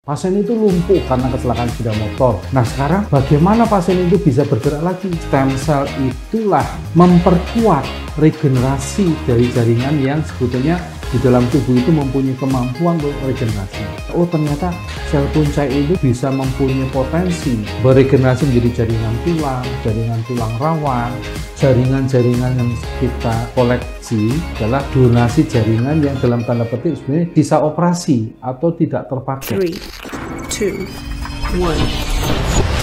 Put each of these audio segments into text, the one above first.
Pasien itu lumpuh karena kecelakaan sepeda motor. Nah sekarang bagaimana pasien itu bisa bergerak lagi? Stem cell itulah memperkuat regenerasi dari jaringan yang sebetulnya di dalam tubuh itu mempunyai kemampuan untuk regenerasi. Oh ternyata sel punca itu bisa mempunyai potensi beregenerasi menjadi jaringan tulang rawan, jaringan-jaringan yang kita koleksi adalah donasi jaringan yang dalam tanda petik sebenarnya bisa operasi atau tidak terpakai. 3, 2, 1.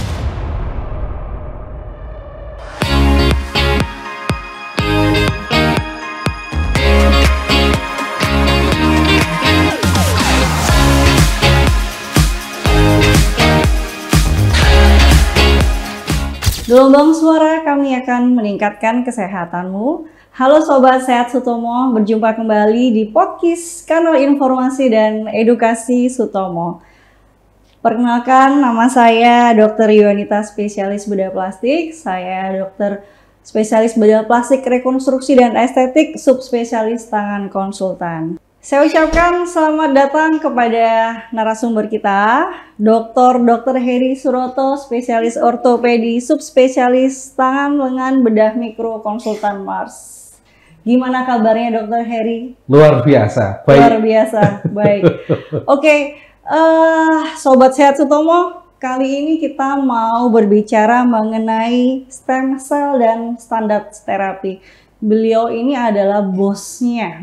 Gelombang suara kami akan meningkatkan kesehatanmu. Halo Sobat Sehat Sutomo, berjumpa kembali di podcast kanal informasi dan edukasi Sutomo. Perkenalkan, nama saya Dr. Yonita, spesialis bedah plastik. Saya dokter spesialis bedah plastik rekonstruksi dan estetik, subspesialis tangan konsultan. Saya ucapkan selamat datang kepada narasumber kita, Dr. Heri Suroto, spesialis ortopedi, subspesialis tangan lengan bedah mikro konsultan Mars. Gimana kabarnya Dr. Heri? Luar biasa, baik. Luar biasa, baik. Oke, Sobat Sehat Sutomo, kali ini kita mau berbicara mengenai stem cell dan standar terapi. Beliau ini adalah bosnya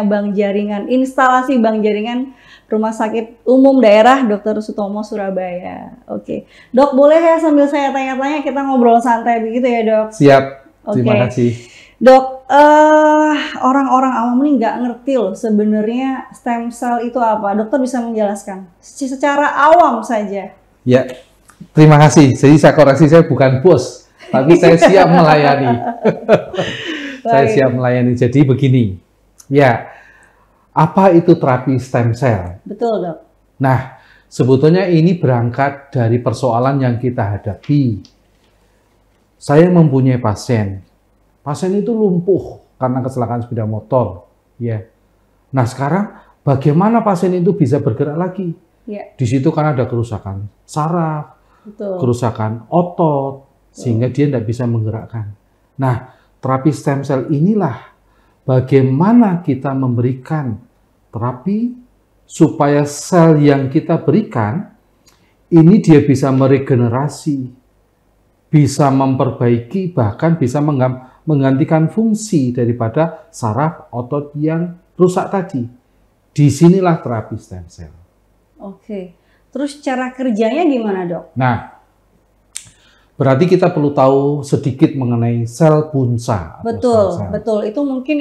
Bank Jaringan, instalasi Bank Jaringan Rumah Sakit Umum Daerah Dr. Sutomo Surabaya. Oke, Dok, boleh ya sambil saya tanya-tanya kita ngobrol santai begitu ya Dok? Siap, terima kasih. Dok, orang-orang awam ini nggak ngerti loh sebenarnya stem cell itu apa. Dokter bisa menjelaskan secara awam saja. Ya, terima kasih. Jadi saya koreksi, saya bukan bos, tapi saya siap melayani. Saya siap melayani. Jadi begini, ya, apa itu terapi stem cell? Betul, Dok. Nah, sebetulnya ini berangkat dari persoalan yang kita hadapi. Saya mempunyai pasien itu lumpuh karena kecelakaan sepeda motor, ya. Nah, sekarang bagaimana pasien itu bisa bergerak lagi? Ya. Di situ kan ada kerusakan saraf, kerusakan otot, sehingga dia tidak bisa menggerakkan. Nah, terapi stem cell inilah bagaimana kita memberikan terapi supaya sel yang kita berikan ini dia bisa meregenerasi, bisa memperbaiki, bahkan bisa menggantikan fungsi daripada saraf otot yang rusak tadi. Disinilah terapi stem cell. Oke, terus cara kerjanya gimana Dok? Nah, berarti kita perlu tahu sedikit mengenai sel punca. Betul, betul. Itu mungkin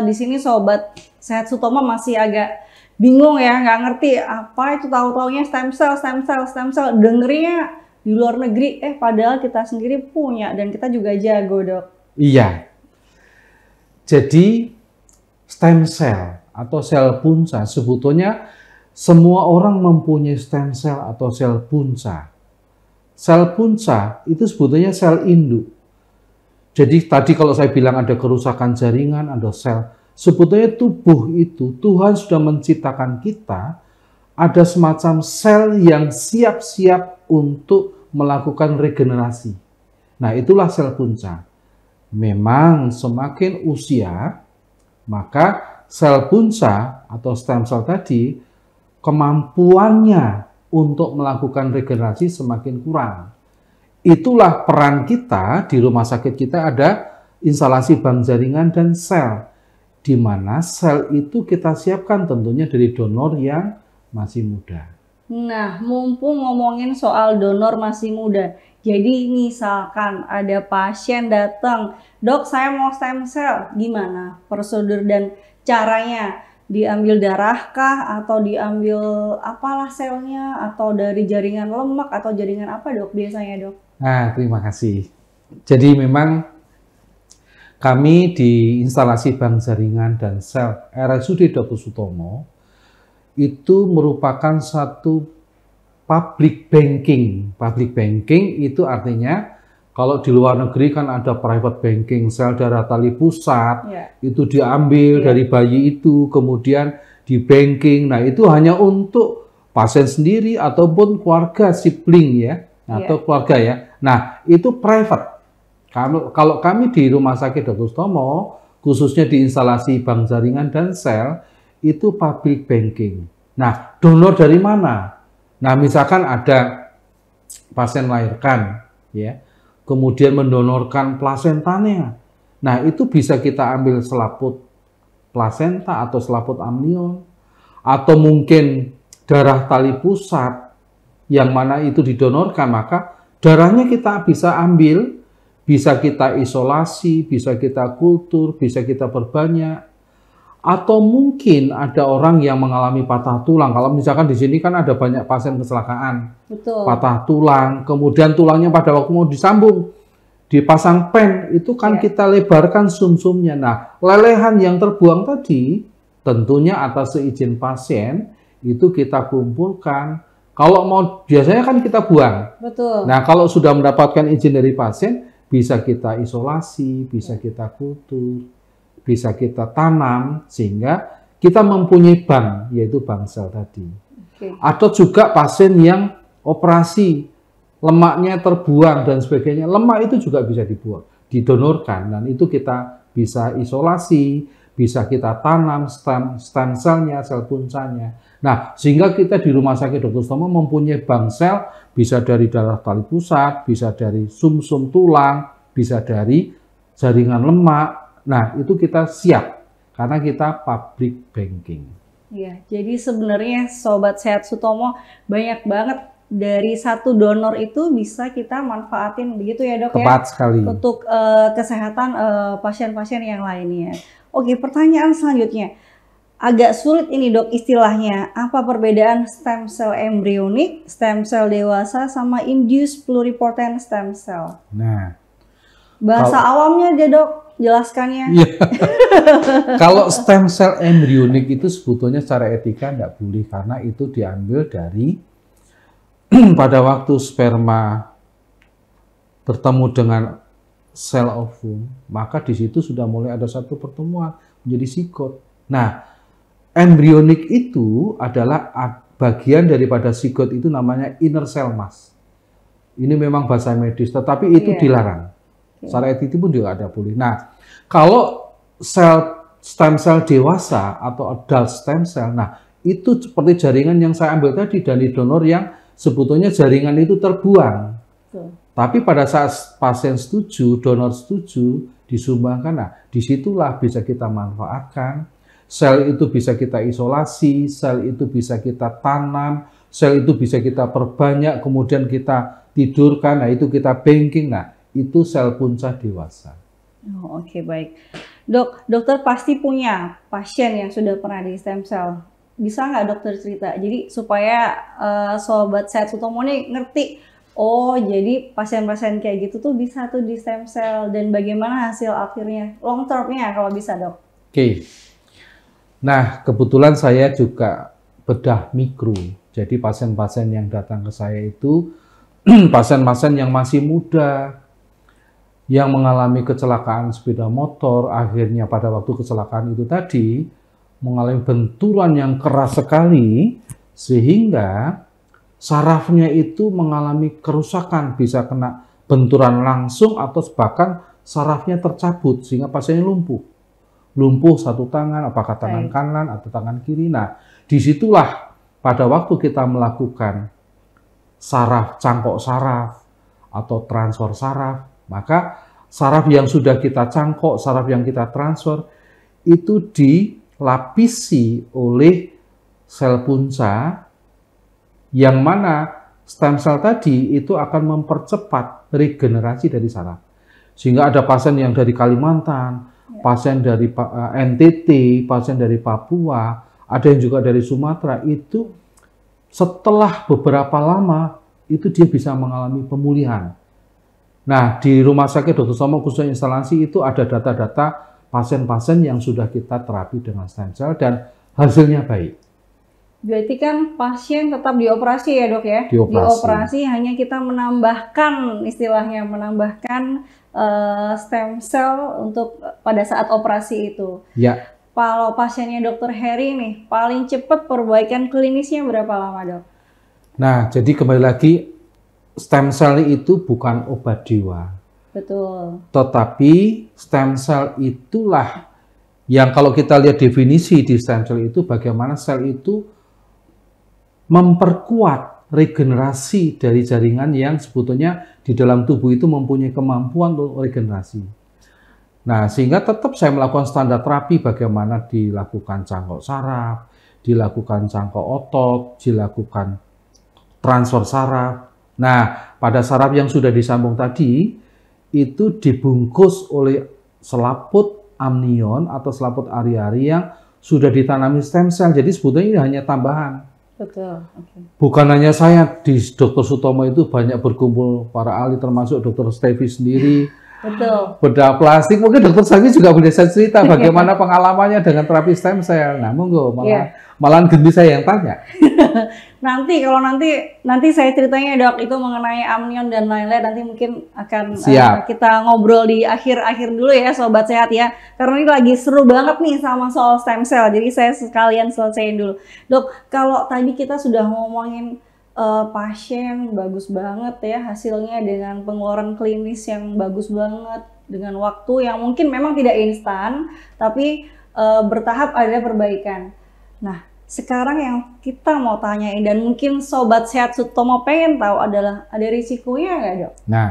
di sini Sobat Sehat Sutomo masih agak bingung ya, nggak ngerti apa itu, tahu-taunya stem cell. Dengernya di luar negeri, padahal kita sendiri punya dan kita juga jago Dok. Iya. Jadi stem cell atau sel punca sebetulnya semua orang mempunyai stem cell atau sel punca. Sel punca itu sebetulnya sel induk. Jadi tadi kalau saya bilang ada kerusakan jaringan, ada sel. Sebetulnya tubuh itu, Tuhan sudah menciptakan kita, ada semacam sel yang siap-siap untuk melakukan regenerasi. Nah itulah sel punca. Memang semakin usia, maka sel punca atau stem cell tadi, kemampuannya untuk melakukan regenerasi semakin kurang. Itulah peran kita di rumah sakit kita, ada instalasi bank jaringan dan sel, di mana sel itu kita siapkan tentunya dari donor yang masih muda. Nah, mumpung ngomongin soal donor masih muda, jadi misalkan ada pasien datang, Dok saya mau stem cell, gimana prosedur dan caranya? Diambil darah kah atau diambil apalah selnya, atau dari jaringan lemak atau jaringan apa Dok biasanya Dok? Nah, terima kasih. Jadi memang kami di instalasi bank jaringan dan sel RSUD Dr. Sutomo itu merupakan satu public banking. Public banking itu artinya kalau di luar negeri kan ada private banking, sel darah tali pusat, itu diambil dari bayi itu, kemudian di banking. Nah itu hanya untuk pasien sendiri ataupun keluarga sibling ya, atau keluarga ya. Nah, itu private. Kalau kami di Rumah Sakit Dr. Sutomo, khususnya di instalasi bank jaringan dan sel, itu public banking. Nah, donor dari mana? Nah, misalkan ada pasien melahirkan, ya, kemudian mendonorkan plasentanya. Nah, itu bisa kita ambil selaput plasenta atau selaput amnion, atau mungkin darah tali pusat yang mana itu didonorkan, maka darahnya kita bisa ambil, bisa kita isolasi, bisa kita kultur, bisa kita perbanyak. Atau mungkin ada orang yang mengalami patah tulang. Kalau misalkan di sini kan ada banyak pasien kecelakaan. Betul. Patah tulang, kemudian tulangnya pada waktu mau disambung, dipasang pen, itu kan kita lebarkan sumsumnya. Nah, lelehan yang terbuang tadi, tentunya atas seizin pasien, itu kita kumpulkan. Kalau mau, biasanya kan kita buang. Betul. Nah, kalau sudah mendapatkan izin dari pasien, bisa kita isolasi, bisa kita kultur, bisa kita tanam, sehingga kita mempunyai bank, yaitu bank sel tadi. Atau juga pasien yang operasi, lemaknya terbuang dan sebagainya, lemak itu juga bisa dibuang, didonorkan, dan itu kita bisa isolasi, bisa kita tanam stem selnya, sel puncanya. Nah, sehingga kita di Rumah Sakit Dr. Sutomo mempunyai bank sel, bisa dari darah tali pusat, bisa dari sumsum tulang, bisa dari jaringan lemak. Nah, itu kita siap karena kita public banking. Iya, jadi sebenarnya Sobat Sehat Sutomo banyak banget dari satu donor itu bisa kita manfaatin, begitu ya dok? Tepat sekali. Untuk kesehatan pasien-pasien yang lainnya. Oke, pertanyaan selanjutnya. Agak sulit ini dok istilahnya. Apa perbedaan stem cell embryonik, stem cell dewasa, sama induced pluripotent stem cell? Nah, bahasa awamnya aja dok, jelaskannya. Iya. Kalau stem cell embryonik itu sebetulnya secara etika tidak boleh, karena itu diambil dari pada waktu sperma bertemu dengan sel ovum, maka di situ sudah mulai ada satu pertemuan menjadi sigot. Nah, embryonik itu adalah bagian daripada sigot, itu namanya inner cell mass. Ini memang bahasa medis, tetapi itu dilarang. Secara etik pun juga ada boleh. Nah, kalau stem cell dewasa atau adult stem cell, nah itu seperti jaringan yang saya ambil tadi dari donor yang sebetulnya jaringan itu terbuang. Tapi pada saat pasien setuju, donor setuju, disumbangkan, nah disitulah bisa kita manfaatkan. Sel itu bisa kita isolasi, sel itu bisa kita tanam, sel itu bisa kita perbanyak, kemudian kita tidurkan, nah itu kita banking, nah itu sel punca dewasa. Oh, oke, baik. Dok, dokter pasti punya pasien yang sudah pernah di stem cell. Bisa nggak dokter cerita? Jadi supaya Sobat Sehat Sutomo nih ngerti, oh jadi pasien-pasien kayak gitu tuh bisa tuh di stem cell, dan bagaimana hasil akhirnya, long term-nya kalau bisa dok. Oke. Nah, kebetulan saya juga bedah mikro. Jadi pasien-pasien yang datang ke saya itu pasien-pasien yang masih muda, yang mengalami kecelakaan sepeda motor, akhirnya pada waktu kecelakaan itu tadi mengalami benturan yang keras sekali, sehingga sarafnya itu mengalami kerusakan, bisa kena benturan langsung atau bahkan sarafnya tercabut sehingga pasiennya lumpuh. Lumpuh satu tangan, apakah tangan kanan atau tangan kiri. Nah, disitulah pada waktu kita melakukan saraf, cangkok saraf atau transfer saraf, maka saraf yang sudah kita cangkok, saraf yang kita transfer, itu dilapisi oleh sel punca, yang mana stem cell tadi itu akan mempercepat regenerasi dari saraf. Sehingga ada pasien yang dari Kalimantan, pasien dari NTT, pasien dari Papua, ada yang juga dari Sumatera, itu setelah beberapa lama itu dia bisa mengalami pemulihan. Nah, di Rumah Sakit Dr. Sutomo khususnya instalasi itu ada data-data pasien-pasien yang sudah kita terapi dengan stem cell dan hasilnya baik. Berarti kan pasien tetap dioperasi ya dok ya? Dioperasi, hanya kita menambahkan, istilahnya menambahkan stem cell untuk pada saat operasi itu. Ya. kalau pasiennya Dokter Heri nih, paling cepat perbaikan klinisnya berapa lama, Dok? Nah, jadi kembali lagi, stem cell itu bukan obat dewa. Betul. Tetapi stem cell itulah yang kalau kita lihat definisi di stem cell itu, bagaimana sel itu memperkuat regenerasi dari jaringan yang sebetulnya di dalam tubuh itu mempunyai kemampuan untuk regenerasi. Nah, sehingga tetap saya melakukan standar terapi bagaimana dilakukan cangkok saraf, dilakukan cangkok otot, dilakukan transfer saraf. Nah, pada saraf yang sudah disambung tadi, itu dibungkus oleh selaput amnion atau selaput ari-ari yang sudah ditanami stem cell. Jadi sebetulnya ini hanya tambahan. Betul. Okay. Bukan hanya saya, di Dr. Sutomo itu banyak berkumpul para ahli, termasuk Dr. Stevi sendiri. Betul. Bedah plastik, mungkin Dr. Stevi juga bisa cerita bagaimana pengalamannya dengan terapi stem cell. Nah, monggo, malahan ganti saya yang tanya. Nanti kalau nanti saya ceritanya, Dok, itu mengenai amnion dan lain-lain, nanti mungkin akan kita ngobrol di akhir dulu ya, Sobat Sehat ya. Karena ini lagi seru banget nih sama soal stem cell, jadi saya sekalian selesaiin dulu. Dok, kalau tadi kita sudah ngomongin pasien bagus banget ya hasilnya dengan pengeluaran klinis yang bagus banget, dengan waktu yang mungkin memang tidak instan, tapi bertahap ada perbaikan. Nah, sekarang yang kita mau tanyain dan mungkin Sobat Sehat Sutomo pengen tahu adalah ada risikonya nggak, Dok? Nah,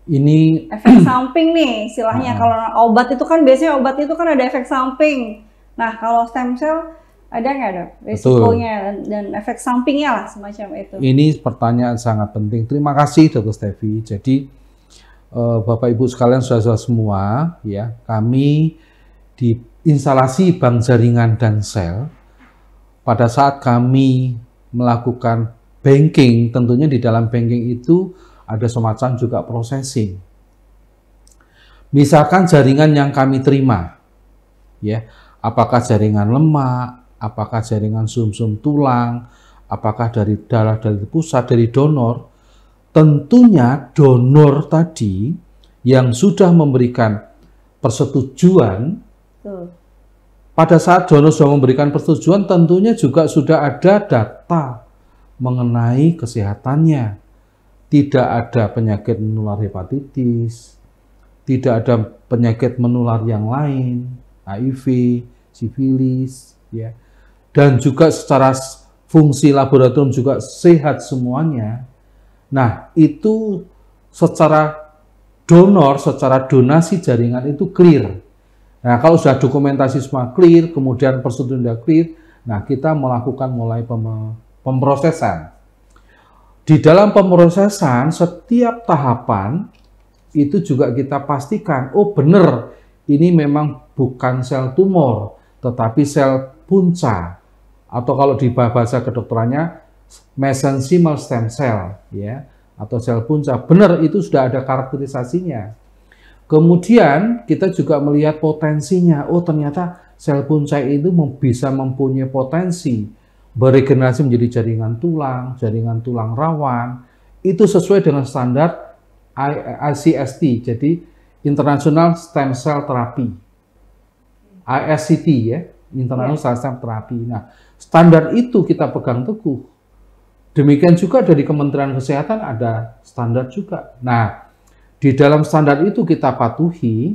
ini efek samping nih istilahnya. Kalau obat itu kan biasanya ada efek samping. Nah, kalau stem cell ada nggak, Dok, risikonya dan efek sampingnya lah semacam itu? Ini pertanyaan sangat penting. Terima kasih Dr. Stevi. Jadi Bapak Ibu sekalian, saudara semua, ya, kami di instalasi bank jaringan dan sel, pada saat kami melakukan banking, tentunya di dalam banking itu ada semacam juga processing. Misalkan jaringan yang kami terima, ya, apakah jaringan lemak, apakah jaringan sumsum tulang, apakah dari darah dari pusat, dari donor, tentunya donor tadi yang sudah memberikan persetujuan. Pada saat donor sudah memberikan persetujuan, tentunya juga sudah ada data mengenai kesehatannya. Tidak ada penyakit menular hepatitis, tidak ada penyakit menular yang lain, HIV, sifilis, ya. Dan juga secara fungsi laboratorium juga sehat semuanya. Nah, itu secara donor, secara donasi jaringan itu clear. Nah, kalau sudah dokumentasi semua clear, kemudian persetujuan sudah clear, nah kita melakukan mulai pemrosesan. Di dalam pemrosesan, setiap tahapan itu juga kita pastikan, oh benar, ini memang bukan sel tumor, tetapi sel punca, atau kalau di bahasa kedokterannya, mesenchymal stem cell, ya, atau sel punca. Benar, itu sudah ada karakterisasinya. Kemudian kita juga melihat potensinya. Oh, ternyata sel punca itu bisa mempunyai potensi beregenerasi menjadi jaringan tulang rawan. Itu sesuai dengan standar ICST, jadi International Stem Cell Therapy. ISCT ya, International Stem Cell Therapy. Nah, standar itu kita pegang teguh. Demikian juga dari Kementerian Kesehatan ada standar juga. Nah, di dalam standar itu kita patuhi,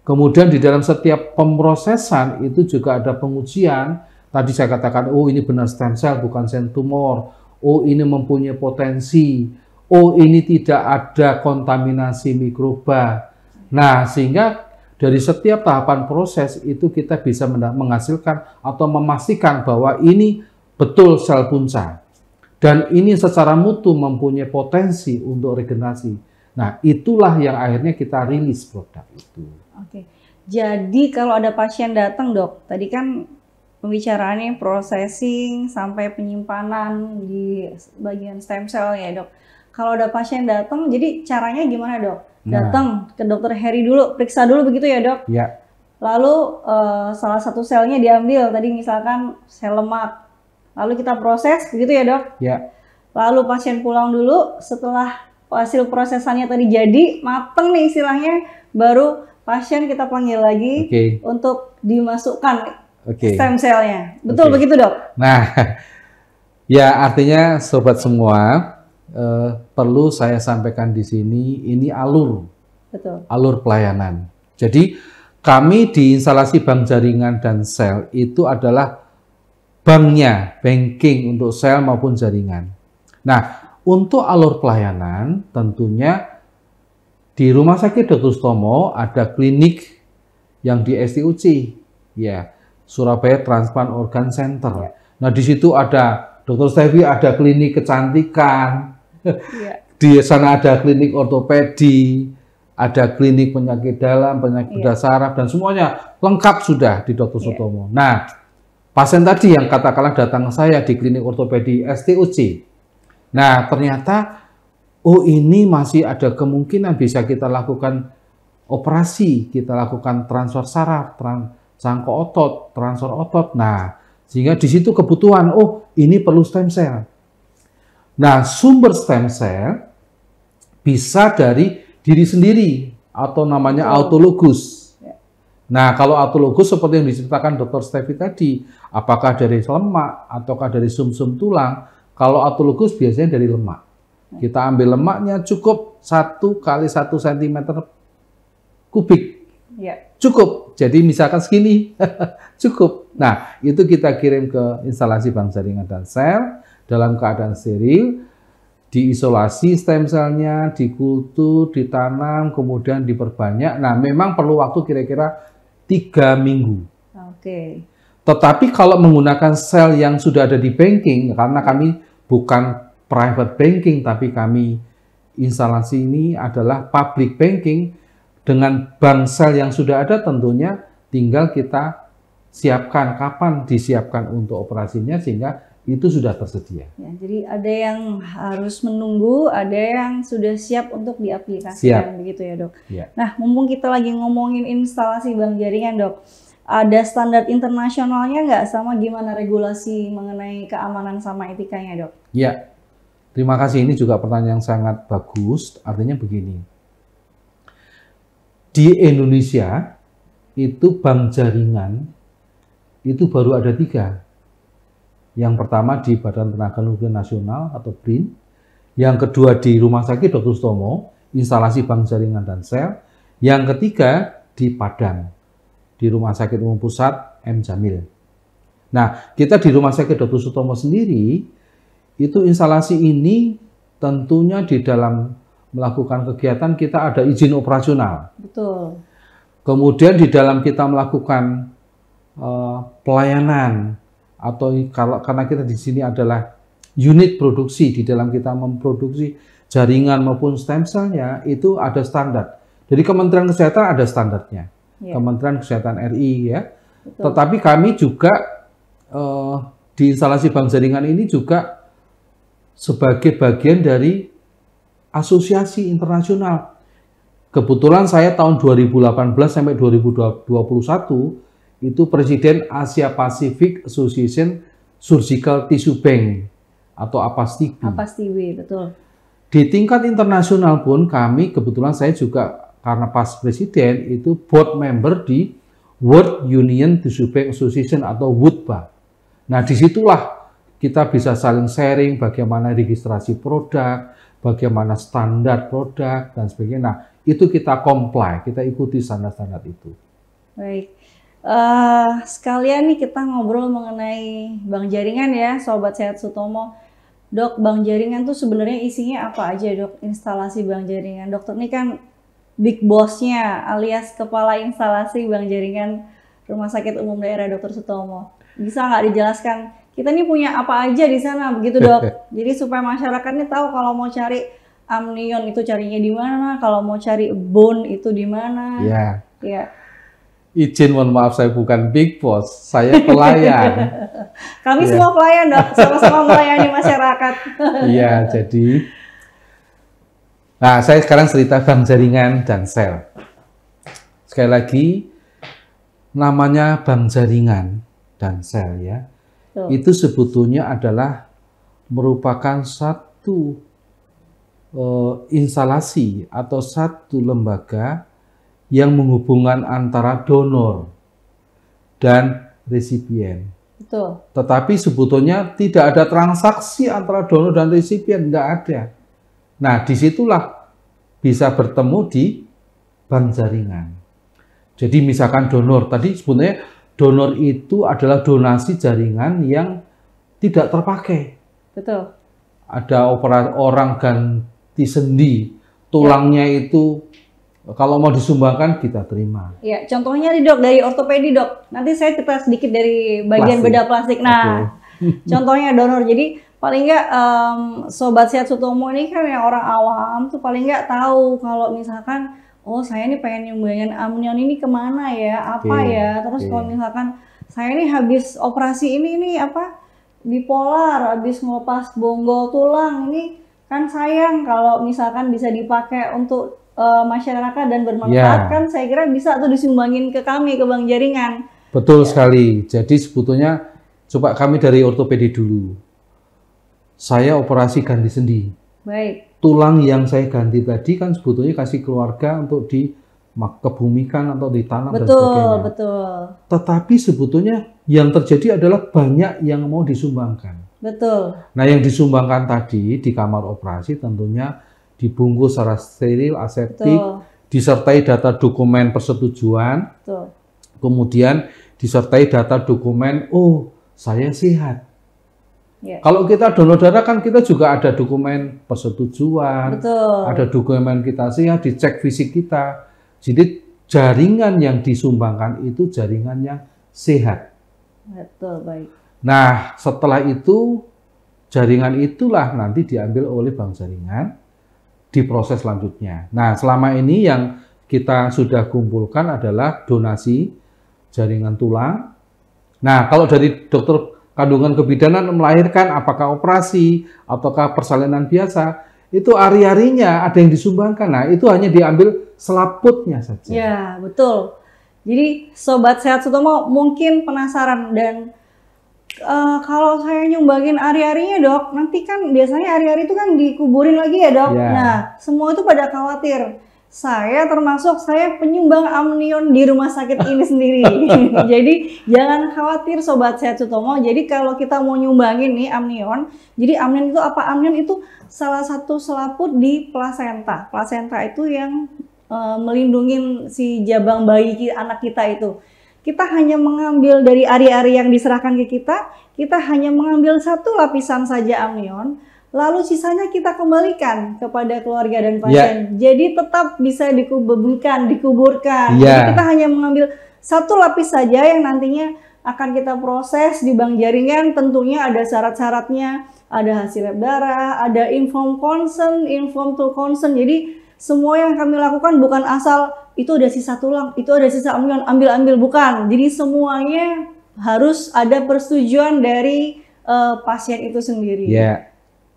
kemudian di dalam setiap pemrosesan itu juga ada pengujian. Tadi saya katakan, oh ini benar stem cell, bukan sel tumor. Oh ini mempunyai potensi. Oh ini tidak ada kontaminasi mikroba. Nah, sehingga dari setiap tahapan proses itu kita bisa menghasilkan atau memastikan bahwa ini betul sel punca. Dan ini secara mutu mempunyai potensi untuk regenerasi. Nah, itulah yang akhirnya kita rilis produk itu. Oke, jadi kalau ada pasien datang, Dok, tadi kan pembicaraannya processing sampai penyimpanan di bagian stem cell ya, Dok. Kalau ada pasien datang, jadi caranya gimana, Dok? Datang ke Dokter Heri dulu, periksa dulu begitu ya, Dok? Ya. Lalu salah satu selnya diambil, tadi misalkan sel lemak. Lalu kita proses, begitu ya, Dok? Ya. Lalu pasien pulang dulu, setelah hasil prosesannya tadi jadi mateng nih istilahnya, baru pasien kita panggil lagi untuk dimasukkan stem cell-nya. Betul begitu, Dok? Nah, ya artinya sobat semua, perlu saya sampaikan di sini, ini alur pelayanan. Jadi kami di instalasi bank jaringan dan sel itu adalah banknya, banking untuk sel maupun jaringan. Nah, untuk alur pelayanan tentunya di Rumah Sakit Dr. Sutomo ada klinik yang di STUC, ya, Surabaya Transplant Organ Center. Nah, di situ ada Dr. Stevi, ada klinik kecantikan, di sana ada klinik ortopedi, ada klinik penyakit dalam, penyakit bedah saraf, dan semuanya lengkap sudah di Dr. Sutomo. Nah, pasien tadi yang katakanlah datang ke saya di klinik ortopedi STUC, nah ternyata, oh ini masih ada kemungkinan bisa kita lakukan operasi, kita lakukan transfer saraf, cangkok otot, transfer otot. Nah, sehingga di situ kebutuhan, oh ini perlu stem cell. Nah, sumber stem cell bisa dari diri sendiri atau namanya autologus. Nah, kalau autologus seperti yang diceritakan Dr. Stevi tadi, apakah dari lemak ataukah dari sumsum tulang? Kalau autologus biasanya dari lemak. Kita ambil lemaknya cukup 1 kali 1 cm kubik. Cukup. Jadi misalkan segini, cukup. Nah, itu kita kirim ke instalasi bank jaringan dan sel dalam keadaan steril, diisolasi stem cell-nya, dikultur, ditanam, kemudian diperbanyak. Nah, memang perlu waktu kira-kira 3 minggu. Tetapi kalau menggunakan sel yang sudah ada di banking, karena kami bukan private banking, tapi kami instalasi ini adalah public banking, dengan bank sel yang sudah ada tentunya tinggal kita siapkan kapan disiapkan untuk operasinya sehingga itu sudah tersedia. Ya, jadi ada yang harus menunggu, ada yang sudah siap untuk diaplikasikan, begitu ya, Dok. Ya. Nah, mumpung kita lagi ngomongin instalasi bank jaringan, Dok, ada standar internasionalnya nggak, sama gimana regulasi mengenai keamanan sama etikanya, Dok? Ya, terima kasih. Ini juga pertanyaan yang sangat bagus. Artinya begini, di Indonesia itu bank jaringan itu baru ada 3. Yang pertama di Badan Tenaga Nuklir Nasional atau BRIN, yang kedua di Rumah Sakit Dr. Sutomo, instalasi bank jaringan dan sel, yang ketiga di Padang, di Rumah Sakit Umum Pusat M. Jamil. Nah, kita di Rumah Sakit Dr. Sutomo sendiri, itu instalasi ini tentunya di dalam melakukan kegiatan kita ada izin operasional. Betul. Kemudian di dalam kita melakukan pelayanan, atau karena kita di sini adalah unit produksi, di dalam kita memproduksi jaringan maupun stem cell-nya itu ada standar. Jadi Kementerian Kesehatan ada standarnya, Kementerian Kesehatan RI ya. Betul. Tetapi kami juga di instalasi bank jaringan ini juga sebagai bagian dari asosiasi internasional. Kebetulan saya tahun 2018 sampai 2021 itu Presiden Asia Pacific Association Surgical Tissue Bank atau APAS-TIBI. APAS-TIBI, betul. Di tingkat internasional pun kami, kebetulan saya juga karena pas Presiden itu board member di World Union Tissue Bank Association atau WUTBA. Nah, disitulah kita bisa saling sharing bagaimana registrasi produk, bagaimana standar produk, dan sebagainya. Nah, itu kita comply, kita ikuti standar-standar itu. Baik. Sekalian nih kita ngobrol mengenai bank jaringan ya, Sobat Sehat Sutomo. Dok, bank jaringan tuh sebenarnya isinya apa aja, Dok? Instalasi bank jaringan. Dokter ini kan big boss-nya alias kepala instalasi bank jaringan Rumah Sakit Umum Daerah Dr. Sutomo. Bisa nggak dijelaskan kita nih punya apa aja di sana, begitu, Dok? Jadi supaya masyarakat nih tahu kalau mau cari amnion itu carinya di mana, kalau mau cari bone itu di mana. Ya. Izin, mohon maaf, saya bukan big boss, saya pelayan. Kami semua pelayan, Dok, sama-sama melayani masyarakat. Iya, jadi, nah saya sekarang cerita bank jaringan dan sel. Sekali lagi, namanya bank jaringan dan sel ya, itu sebetulnya adalah merupakan satu instalasi atau satu lembaga yang menghubungkan antara donor dan resipien. Betul. Tetapi sebetulnya tidak ada transaksi antara donor dan resipien, nggak ada. Nah, disitulah bisa bertemu di bank jaringan. Jadi misalkan donor, tadi sebenarnya donor itu adalah donasi jaringan yang tidak terpakai. Betul. Ada orang ganti sendi, tulangnya itu kalau mau disumbangkan kita terima. Ya, contohnya nih dok, dari ortopedi dok. Nanti saya cerita sedikit dari bagian bedah plastik. Nah, contohnya donor. Jadi paling nggak Sobat Sehat Sutomo ini kan yang orang awam tuh paling nggak tahu kalau misalkan, oh saya ini pengen nyumbangin amnion ini kemana ya, apa ya. Terus kalau misalkan saya ini habis operasi ini apa, bipolar, habis ngelepas bonggol tulang, ini kan sayang kalau misalkan bisa dipakai untuk masyarakat dan bermanfaat, kan saya kira bisa tuh disumbangin ke kami, ke bank jaringan. Betul sekali. Jadi sebetulnya coba kami dari ortopedi dulu. Saya operasi ganti sendi. Baik. Tulang yang saya ganti tadi kan sebetulnya kasih keluarga untuk dikebumikan atau ditanam dan sebagainya. Betul. Tetapi sebetulnya yang terjadi adalah banyak yang mau disumbangkan. Betul. Nah, yang disumbangkan tadi di kamar operasi tentunya dibungkus secara steril, aseptik, disertai data dokumen persetujuan, kemudian disertai data dokumen, oh saya sehat. Kalau kita donor darah kan kita juga ada dokumen persetujuan, ada dokumen kita sehat, dicek fisik kita. Jadi jaringan yang disumbangkan itu jaringan yang sehat. Betul, baik. Nah, setelah itu jaringan itulah nanti diambil oleh bank jaringan di proses selanjutnya. Nah, selama ini yang kita sudah kumpulkan adalah donasi jaringan tulang. Nah, kalau dari dokter kandungan kebidanan melahirkan, apakah operasi ataukah persalinan biasa, itu ari-arinya ada yang disumbangkan. Nah, itu hanya diambil selaputnya saja. Ya, betul. Jadi Sobat Sehat Sutomo mungkin penasaran, dan kalau saya nyumbangin ari-arinya dok, nanti kan biasanya ari-ari itu kan dikuburin lagi ya dok. Nah, semua itu pada khawatir. Saya termasuk, saya penyumbang amnion di rumah sakit ini sendiri. Jadi jangan khawatir Sobat Sehat Sutomo. Jadi kalau kita mau nyumbangin nih amnion, jadi amnion itu apa? Amnion itu salah satu selaput di plasenta. Plasenta itu yang melindungi si jabang bayi anak kita itu. Kita hanya mengambil dari ari-ari yang diserahkan ke kita hanya mengambil satu lapisan saja amnion, lalu sisanya kita kembalikan kepada keluarga dan pasien. Jadi tetap bisa dikuburkan. Jadi kita hanya mengambil satu lapis saja yang nantinya akan kita proses di bank jaringan. Tentunya ada syarat-syaratnya, ada hasil lab darah, ada inform consent, inform to consent. Jadi semua yang kami lakukan bukan asal itu ada sisa tulang, itu ada sisa amnion, ambil-ambil, bukan. Jadi semuanya harus ada persetujuan dari pasien itu sendiri.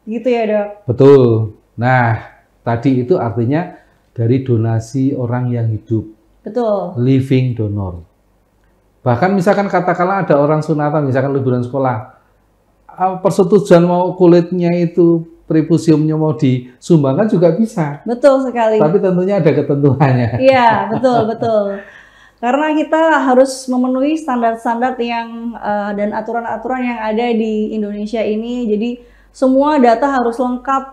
Gitu ya dok? Betul. Nah, tadi itu artinya dari donasi orang yang hidup. Betul. Living donor. Bahkan misalkan katakanlah ada orang sunatan, misalkan liburan sekolah, persetujuan mau kulitnya itu, tripusiumnya mau disumbangkan juga bisa. Betul sekali. Tapi tentunya ada ketentuannya. Iya, betul. Karena kita harus memenuhi standar-standar yang dan aturan-aturan yang ada di Indonesia ini. Jadi semua data harus lengkap,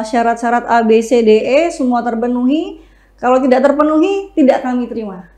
syarat-syarat A, B, C, D, E semua terpenuhi. Kalau tidak terpenuhi, tidak kami terima.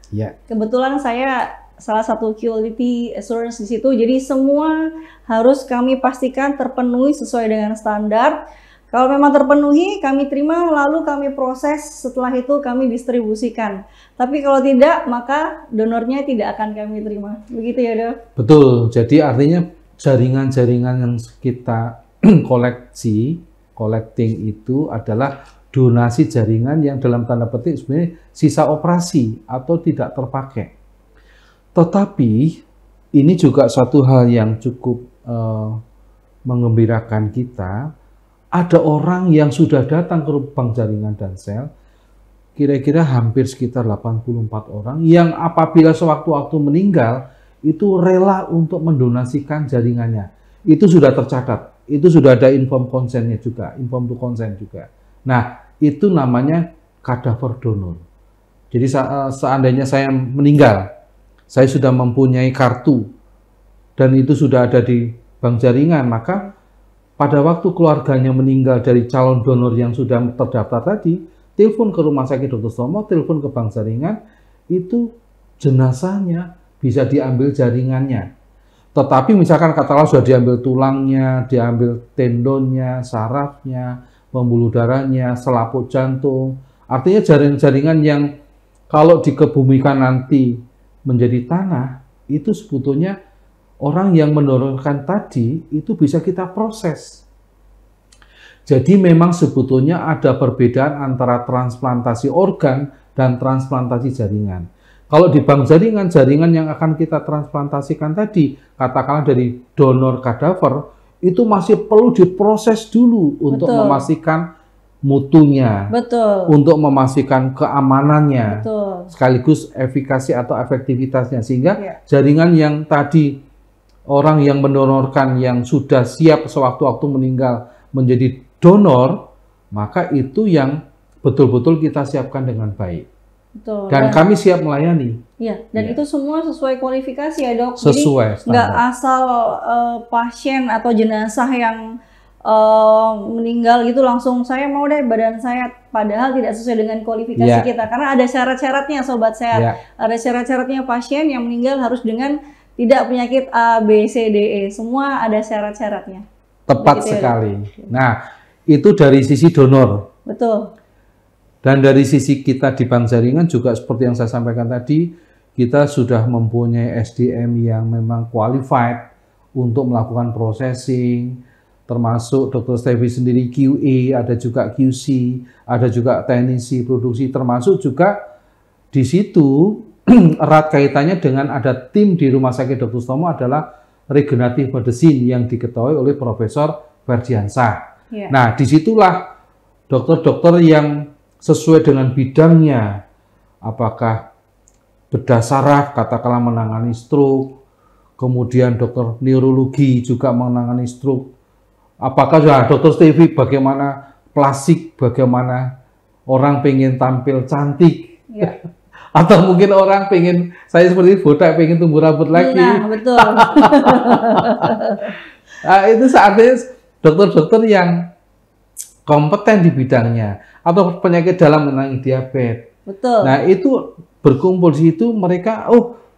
Kebetulan saya salah satu quality assurance di situ. Jadi semua harus kami pastikan terpenuhi sesuai dengan standar. Kalau memang terpenuhi, kami terima, lalu kami proses, setelah itu kami distribusikan. Tapi kalau tidak, maka donornya tidak akan kami terima. Begitu ya dok? Betul, jadi artinya jaringan-jaringan yang kita collecting itu adalah donasi jaringan yang dalam tanda petik sebenarnya sisa operasi atau tidak terpakai. Tetapi ini juga suatu hal yang cukup mengembirakan kita. Ada orang yang sudah datang ke bank jaringan dan sel, kira-kira hampir sekitar 84 orang, yang apabila sewaktu-waktu meninggal, itu rela untuk mendonasikan jaringannya. Itu sudah tercatat, itu sudah ada inform consent-nya juga, inform to consent juga. Nah, itu namanya cadaver donor. Jadi seandainya saya meninggal, saya sudah mempunyai kartu dan itu sudah ada di bank jaringan, maka pada waktu keluarganya meninggal dari calon donor yang sudah terdaftar tadi, telepon ke Rumah Sakit Dr. Sutomo, telepon ke bank jaringan, itu jenazahnya bisa diambil jaringannya. Tetapi misalkan katakanlah sudah diambil tulangnya, diambil tendonnya, sarafnya, pembuluh darahnya, selaput jantung, artinya jaringan-jaringan yang kalau dikebumikan nanti menjadi tanah, itu sebetulnya orang yang mendonorkan tadi itu bisa kita proses. Jadi memang sebetulnya ada perbedaan antara transplantasi organ dan transplantasi jaringan. Kalau di bank jaringan, jaringan yang akan kita transplantasikan tadi, katakanlah dari donor kadaver, itu masih perlu diproses dulu untuk memastikan mutunya, untuk memastikan keamanannya, sekaligus efikasi atau efektivitasnya, sehingga jaringan yang tadi orang yang mendonorkan yang sudah siap sewaktu-waktu meninggal menjadi donor, maka itu yang betul-betul kita siapkan dengan baik. Dan kami siap melayani. Iya, dan itu semua sesuai kualifikasi ya dok. Sesuai. Jadi nggak asal pasien atau jenazah yang meninggal gitu langsung saya mau deh badan saya, padahal tidak sesuai dengan kualifikasi kita, karena ada syarat-syaratnya sobat sehat. Ada syarat-syaratnya, pasien yang meninggal harus dengan tidak penyakit A, B, C, D, E, semua ada syarat-syaratnya. Tepat sekali. Nah, itu dari sisi donor. Betul. Dan dari sisi kita di bank jaringan juga seperti yang saya sampaikan tadi, kita sudah mempunyai SDM yang memang qualified untuk melakukan processing, termasuk Dr. Stevi sendiri QA, ada juga QC, ada juga teknisi produksi, termasuk juga di situ erat kaitannya dengan ada tim di Rumah Sakit Dr. Sutomo adalah regenerative medicine yang diketahui oleh Profesor Ferdiansah. Nah, disitulah dokter-dokter yang sesuai dengan bidangnya, apakah bedah saraf, katakanlah menangani stroke, kemudian dokter neurologi juga menangani stroke, apakah dokter Stevi bagaimana plastik, bagaimana orang pengen tampil cantik, atau mungkin orang pengen, saya seperti botak pengen tumbuh rambut lagi. Nah, betul. Nah, itu saatnya dokter-dokter yang kompeten di bidangnya, atau penyakit dalam menangani diabetes. Betul. Nah, itu berkumpul di situ, mereka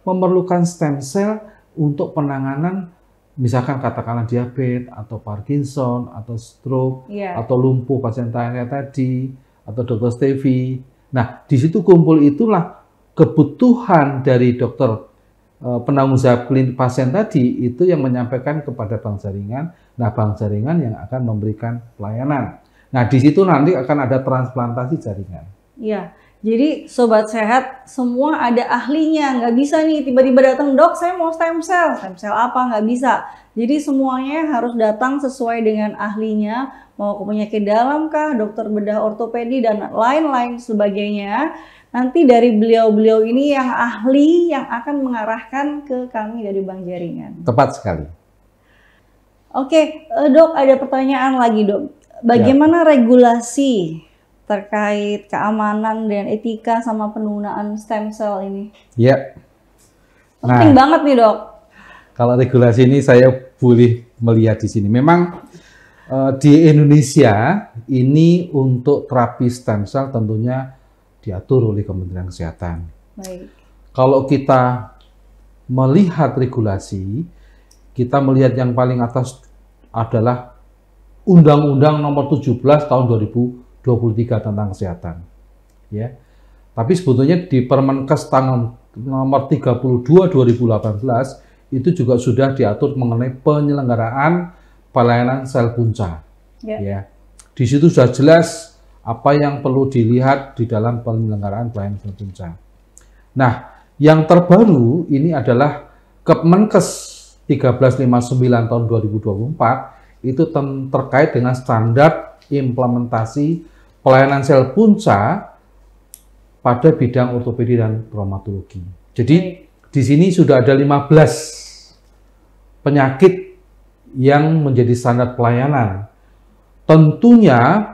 memerlukan stem cell untuk penanganan misalkan katakanlah diabetes atau Parkinson atau stroke atau lumpuh pasien tadi atau dokter Stevi. Nah, di situ kumpul itulah kebutuhan dari dokter penanggung jawab klinik pasien tadi itu yang menyampaikan kepada bank jaringan. Nah, bank jaringan yang akan memberikan pelayanan. Nah, di situ nanti akan ada transplantasi jaringan. Iya. Jadi sobat sehat semua ada ahlinya, nggak bisa nih tiba-tiba datang, dok saya mau stem cell apa, nggak bisa. Jadi semuanya harus datang sesuai dengan ahlinya, mau ke penyakit dalam kah, dokter bedah ortopedi dan lain-lain sebagainya. Nanti dari beliau-beliau ini yang ahli yang akan mengarahkan ke kami dari bank jaringan. Tepat sekali. Oke, dok ada pertanyaan lagi dok, bagaimana regulasi terkait keamanan dan etika sama penggunaan stem cell ini? Penting banget nih dok. Kalau regulasi ini saya boleh melihat di sini. Memang di Indonesia ini untuk terapi stem cell tentunya diatur oleh Kementerian Kesehatan. Baik. Kalau kita melihat regulasi, kita melihat yang paling atas adalah Undang-Undang Nomor 17 Tahun 2023 tentang kesehatan. Ya. Tapi sebetulnya di Permenkes tanggal nomor 32 2018 itu juga sudah diatur mengenai penyelenggaraan pelayanan sel punca. Ya. Di situ sudah jelas apa yang perlu dilihat di dalam penyelenggaraan pelayanan sel punca. Nah, yang terbaru ini adalah Kemenkes 1359 tahun 2024 itu terkait dengan standar implementasi pelayanan sel punca pada bidang ortopedi dan traumatologi. Jadi di sini sudah ada 15 penyakit yang menjadi standar pelayanan. Tentunya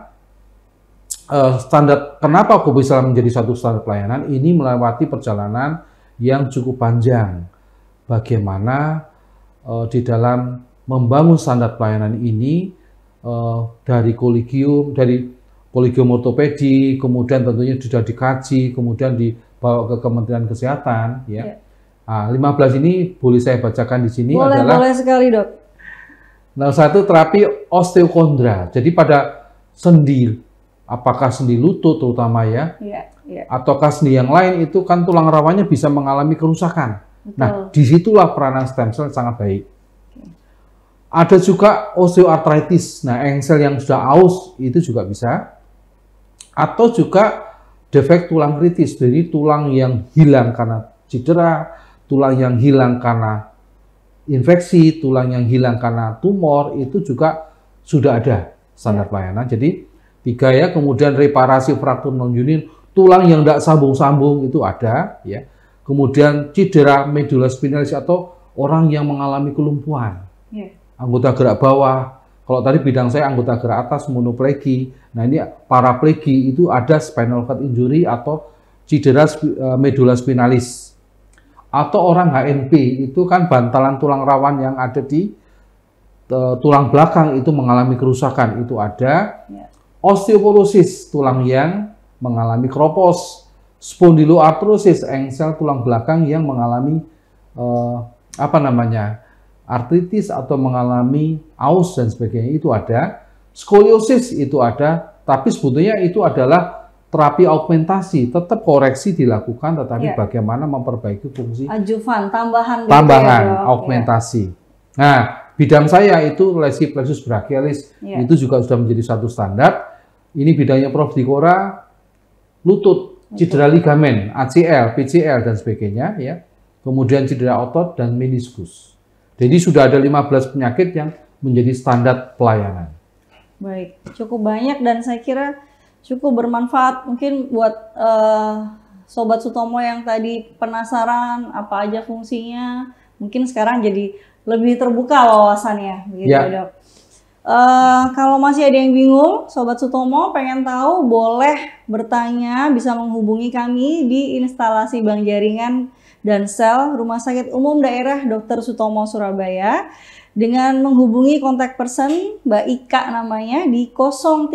standar, kenapa kok bisa menjadi satu standar pelayanan? Ini melewati perjalanan yang cukup panjang. Bagaimana di dalam membangun standar pelayanan ini dari kolegium ortopedi, kemudian tentunya sudah dikaji, kemudian dibawa ke Kementerian Kesehatan, ya. Nah, 15 ini boleh saya bacakan di sini adalah. Boleh sekali, Dok. Nah, satu terapi osteokondra. Jadi pada sendi, apakah sendi lutut terutama ya, ataukah sendi yang lain itu kan tulang rawannya bisa mengalami kerusakan. Betul. Nah, disitulah peranan stem cell sangat baik. Ada juga osteoartritis. Nah, engsel yang sudah aus itu juga bisa. Atau juga defek tulang kritis, jadi tulang yang hilang karena cedera, tulang yang hilang karena infeksi, tulang yang hilang karena tumor, itu juga sudah ada standar pelayanan. Jadi 3 ya, kemudian reparasi fraktur non-union, tulang yang tidak sambung-sambung itu ada, ya. Kemudian cedera medula spinalis atau orang yang mengalami kelumpuhan, anggota gerak bawah. Kalau tadi bidang saya anggota gerak atas, monoplegi. Nah, ini paraplegi itu ada spinal cord injury atau cedera medula spinalis. Atau orang HNP itu kan bantalan tulang rawan yang ada di tulang belakang itu mengalami kerusakan, itu ada. Osteoporosis, tulang yang mengalami kropos. Spondyloartrosis, engsel tulang belakang yang mengalami artritis atau mengalami aus dan sebagainya, itu ada. Skoliosis itu ada, tapi sebetulnya itu adalah terapi augmentasi, tetap koreksi dilakukan, tetapi bagaimana memperbaiki fungsi ajuvan, tambahan augmentasi. Nah, bidang saya itu lesi plexus brachialis, itu juga sudah menjadi satu standar. Ini bidangnya Prof. Dikora, lutut, cedera ligamen, ACL, PCL dan sebagainya, ya. Kemudian cedera otot dan meniskus. Jadi sudah ada 15 penyakit yang menjadi standar pelayanan. Baik, cukup banyak dan saya kira cukup bermanfaat mungkin buat Sobat Sutomo yang tadi penasaran apa aja fungsinya. Mungkin sekarang jadi lebih terbuka wawasannya, begitu ya, Dok. Kalau masih ada yang bingung, Sobat Sutomo pengen tahu, boleh bertanya, bisa menghubungi kami di instalasi Bank Jaringan dan Sel Rumah Sakit Umum Daerah Dr. Sutomo Surabaya dengan menghubungi kontak person Mbak Ika namanya di 031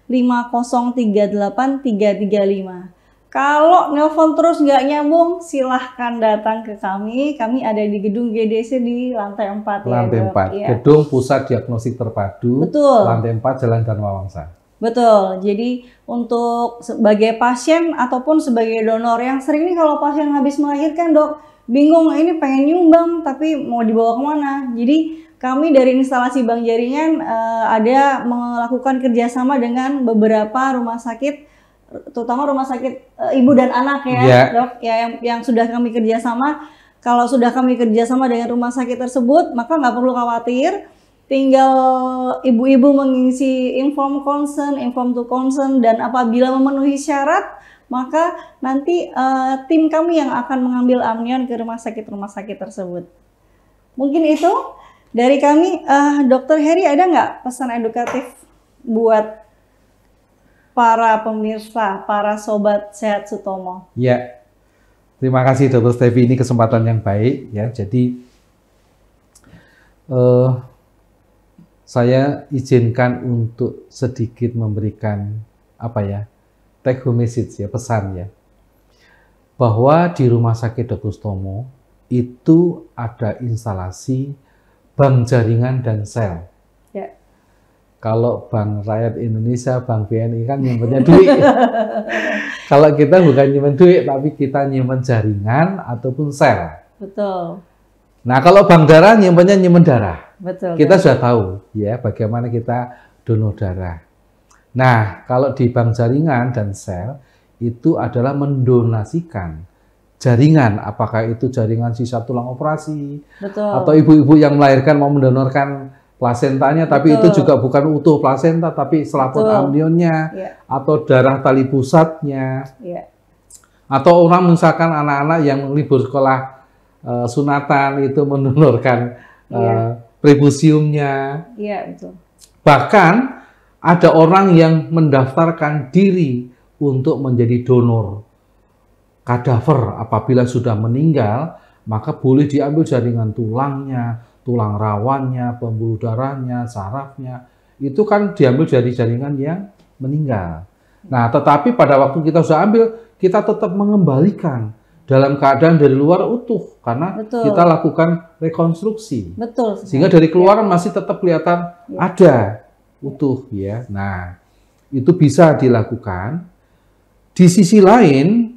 5038 335. Kalau nelpon terus nggak nyambung, silahkan datang ke kami. Kami ada di gedung GDC di lantai 4. Lantai 4, ya. Gedung Pusat Diagnostik Terpadu. Betul. Lantai 4, Jalan Dharma Wangsa. Betul, jadi untuk sebagai pasien ataupun sebagai donor yang sering nih kalau pasien habis melahirkan, Dok, bingung ini pengen nyumbang tapi mau dibawa kemana. Jadi kami dari instalasi Bank Jaringan ada melakukan kerjasama dengan beberapa rumah sakit, terutama rumah sakit ibu dan anak ya, Dok, ya yang sudah kami kerjasama. Kalau sudah kami kerjasama dengan rumah sakit tersebut, maka nggak perlu khawatir. Tinggal ibu-ibu mengisi inform consent, inform to consent, dan apabila memenuhi syarat, maka nanti tim kami yang akan mengambil amnion ke rumah sakit tersebut. Mungkin itu dari kami. Dr. Heri, ada nggak pesan edukatif buat para pemirsa, para Sobat Sehat Sutomo? Ya, terima kasih Dr. Stevi, ini kesempatan yang baik ya. Jadi saya izinkan untuk sedikit memberikan take home message ya, pesan ya, bahwa di Rumah Sakit Dr. Sutomo itu ada instalasi bank jaringan dan sel. Ya. Kalau Bank Rakyat Indonesia, Bank BNI kan nyimpennya duit. Kalau kita bukan nyimpen duit, tapi kita nyimpen jaringan ataupun sel. Betul. Nah, kalau bank darah nyimpennya nyimpen darah. Betul. Kita sudah tahu ya bagaimana kita donor darah. Nah, kalau di bank jaringan dan sel itu adalah mendonasikan jaringan, apakah itu jaringan sisa tulang operasi, betul, atau ibu-ibu yang melahirkan mau mendonorkan plasentanya, tapi betul, itu juga bukan utuh plasenta, tapi selaput amnionnya, atau darah tali pusatnya, atau orang misalkan anak-anak yang libur sekolah sunatan itu mendonorkan prepusiumnya. Iya, betul. Bahkan ada orang yang mendaftarkan diri untuk menjadi donor kadaver. Apabila sudah meninggal, maka boleh diambil jaringan tulangnya, tulang rawannya, pembuluh darahnya, sarafnya. Itu kan diambil dari jaringan yang meninggal. Nah, tetapi pada waktu kita sudah ambil, kita tetap mengembalikan dalam keadaan dari luar utuh, karena kita lakukan rekonstruksi. Sehingga dari keluar masih tetap kelihatan ada utuh ya. Nah, itu bisa dilakukan. Di sisi lain,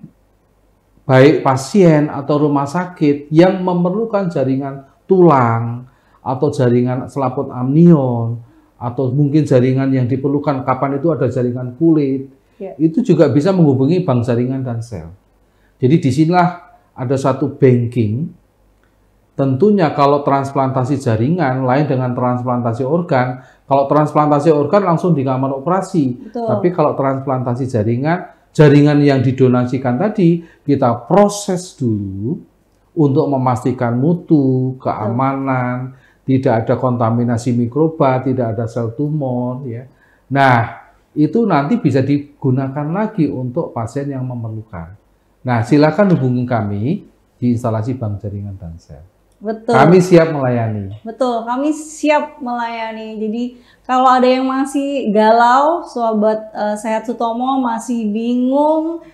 baik pasien atau rumah sakit yang memerlukan jaringan tulang atau jaringan selaput amnion atau mungkin jaringan yang diperlukan kapan itu ada jaringan kulit, itu juga bisa menghubungi bank jaringan dan sel. Jadi disinilah ada satu banking. Tentunya kalau transplantasi jaringan lain dengan transplantasi organ. Kalau transplantasi organ langsung di kamar operasi. Tapi kalau transplantasi jaringan, jaringan yang didonasikan tadi kita proses dulu untuk memastikan mutu, keamanan, tidak ada kontaminasi mikroba, tidak ada sel tumor ya. Nah, itu nanti bisa digunakan lagi untuk pasien yang memerlukan. Nah, silakan hubungi kami di instalasi bank jaringan dan sel. Kami siap melayani. Kami siap melayani. Jadi kalau ada yang masih galau, sobat Sehat Sutomo masih bingung,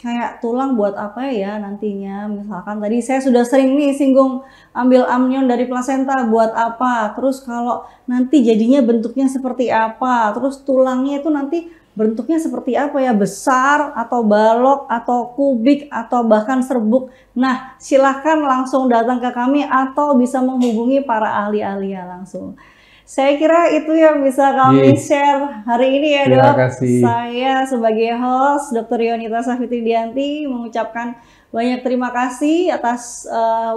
kayak tulang buat apa ya nantinya? Misalkan tadi saya sudah sering nih singgung ambil amnion dari plasenta buat apa? Terus kalau nanti jadinya bentuknya seperti apa? Terus tulangnya itu nanti bentuknya seperti apa ya? Besar atau balok atau kubik atau bahkan serbuk. Nah, silahkan langsung datang ke kami atau bisa menghubungi para ahli-ahlinya langsung. Saya kira itu yang bisa kami share hari ini ya, Dok. Terima kasih. Saya sebagai host Dr. Yonita Safitri-Dianti mengucapkan banyak terima kasih atas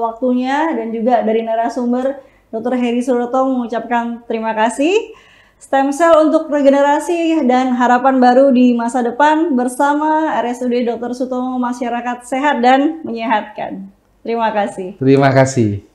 waktunya, dan juga dari narasumber Dr. Heri Suroto mengucapkan terima kasih. Stem cell untuk regenerasi dan harapan baru di masa depan bersama RSUD Dr. Sutomo, masyarakat sehat dan menyehatkan. Terima kasih. Terima kasih.